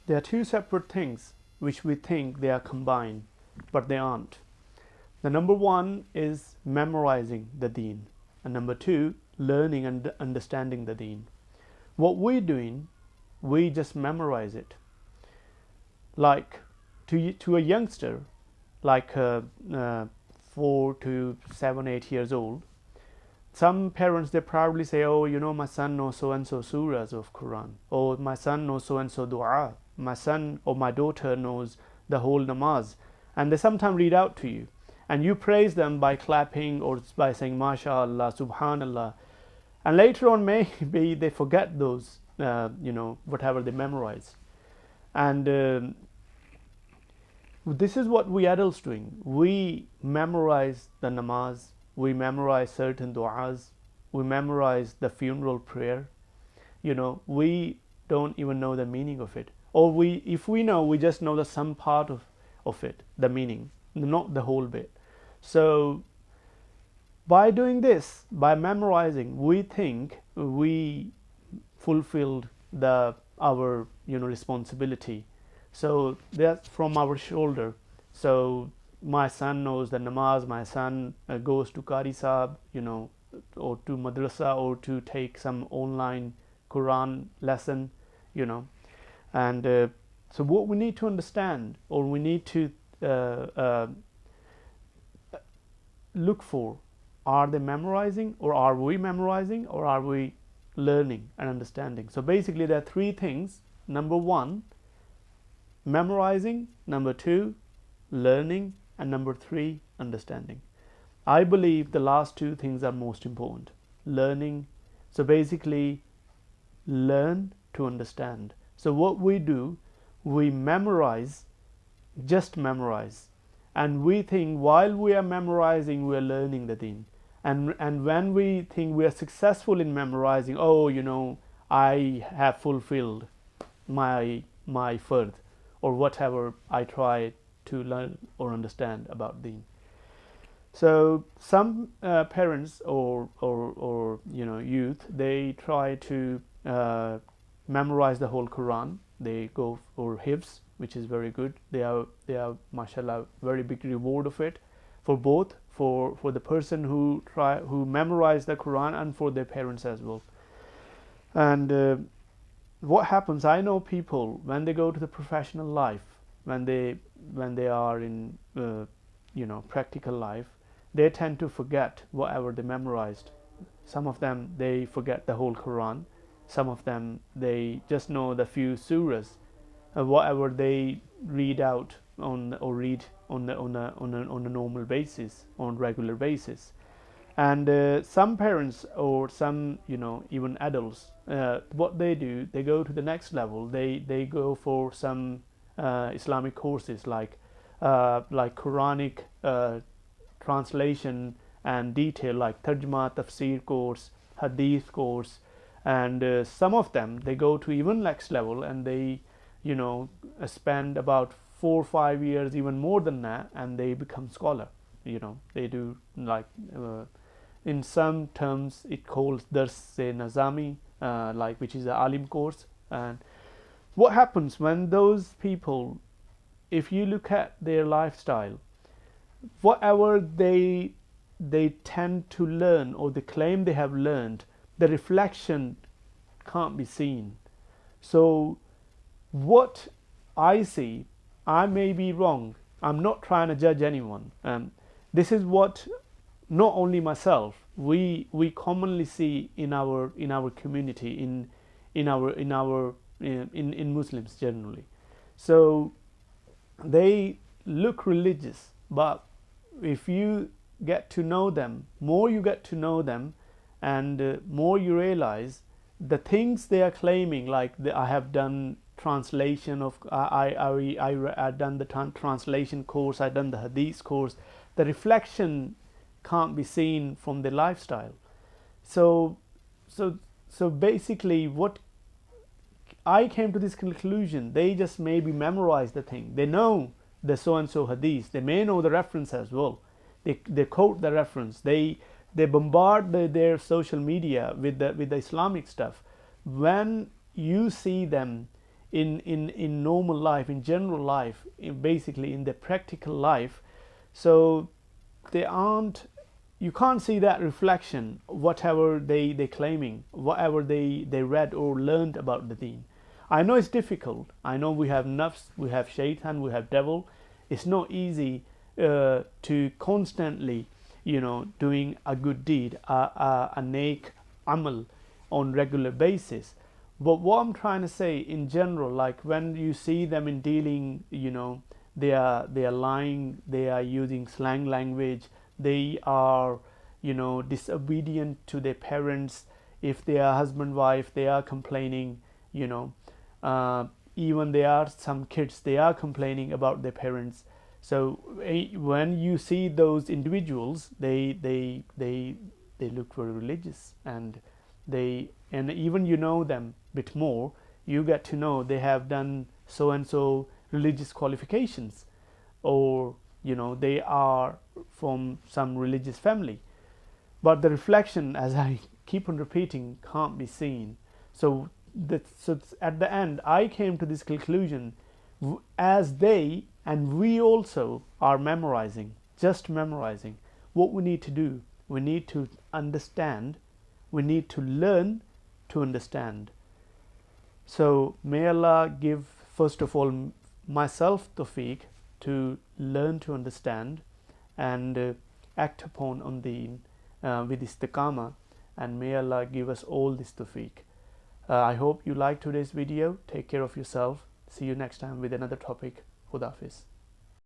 There are two separate things which we think they are combined, but they aren't. The number one is memorizing the deen, and number two, learning and understanding the deen. What we're doing, we just memorize it. Like to a youngster, like 4 to 7, 8 years old, some parents, they probably say, oh, you know, my son knows so and so surahs of Quran, or my son knows so and so dua, my son or my daughter knows the whole namaz, and they sometimes read out to you, and you praise them by clapping or by saying mashallah, subhanallah, and later on maybe they forget those whatever they memorized. And this is what we adults doing. We memorize the namaz, we memorize certain du'as, we memorize the funeral prayer. We don't even know the meaning of it, or if we know, we just know the some part of it, the meaning, not the whole bit. So by doing this, by memorizing, we think we fulfilled our responsibility. So that's from our shoulder. So my son knows the namaz, my son goes to Qari Sahib, or to madrasa, or to take some online Quran lesson, and so what we need to understand, or we need to look for, are they memorizing, or are we memorizing, or are we learning and understanding? So basically there are three things. Number one, memorizing. Number two, learning. And number three, understanding. I believe the last two things are most important. Learning. So basically, learn to understand. So what we do, we memorize, just memorize. And we think while we are memorizing, we are learning the deen. And when we think we are successful in memorizing, I have fulfilled my fard, or whatever I try to learn or understand about deen. So some parents or youth, they try to memorize the whole Quran. They go for hifz, which is very good. They are mashallah very big reward of it, for both for the person who memorize the Quran, and for their parents as well. And what happens, I know people, when they go to the professional life, when they are in practical life, they tend to forget whatever they memorized. Some of them, they forget the whole Quran. Some of them, they just know the few surahs, whatever they read out on, or read on a normal basis, on regular basis. And some parents, or some even adults, what they do, they go to the next level. They go for some Islamic courses, like Quranic translation and detail, like tarjuma, tafsir course, hadith course. And some of them, they go to even next level, and they spend about 4 or 5 years, even more than that, and they become scholar. They do, like in some terms it calls Nazami, which is the alim course. And what happens when those people, if you look at their lifestyle, whatever they tend to learn, or they claim they have learned, the reflection can't be seen. So what I see, I may be wrong, I'm not trying to judge anyone. This is what not only myself, we commonly see in our community, in Muslims generally. So they look religious, but if you get to know them, more you get to know them, and more you realize the things they are claiming, like I have done translation of, I done the translation course, I done the hadith course. The reflection can't be seen from their lifestyle. So basically, what I came to this conclusion, they just maybe memorize the thing. They know the so and so hadith. They may know the reference as well. They quote the reference. They bombard their social media with the Islamic stuff. When you see them in normal life, in general life, basically in their practical life. So they aren't, you can't see that reflection, whatever they claiming, whatever they read or learned about the deen. I know it's difficult. I know we have nafs, we have shaitan, we have devil. It's not easy to constantly, doing a good deed, a naik amal on regular basis. But what I'm trying to say in general, like when you see them in dealing, they are lying, they are using slang language, they are, disobedient to their parents. If they are husband wife, they are complaining, even there are some kids, they are complaining about their parents. So when you see those individuals, they look very religious, and even them bit more, you get to know they have done so and so religious qualifications, or they are from some religious family. But the reflection, as I keep on repeating, can't be seen. So at the end, I came to this conclusion: as they and we also are memorizing, just memorizing, what we need to do, we need to understand, we need to learn to understand. So may Allah give, first of all, myself tawfiq to learn to understand and act upon on deen with istiqamah, and may Allah give us all this tawfiq. I hope you liked today's video. Take care of yourself. See you next time with another topic. Khuda Hafiz.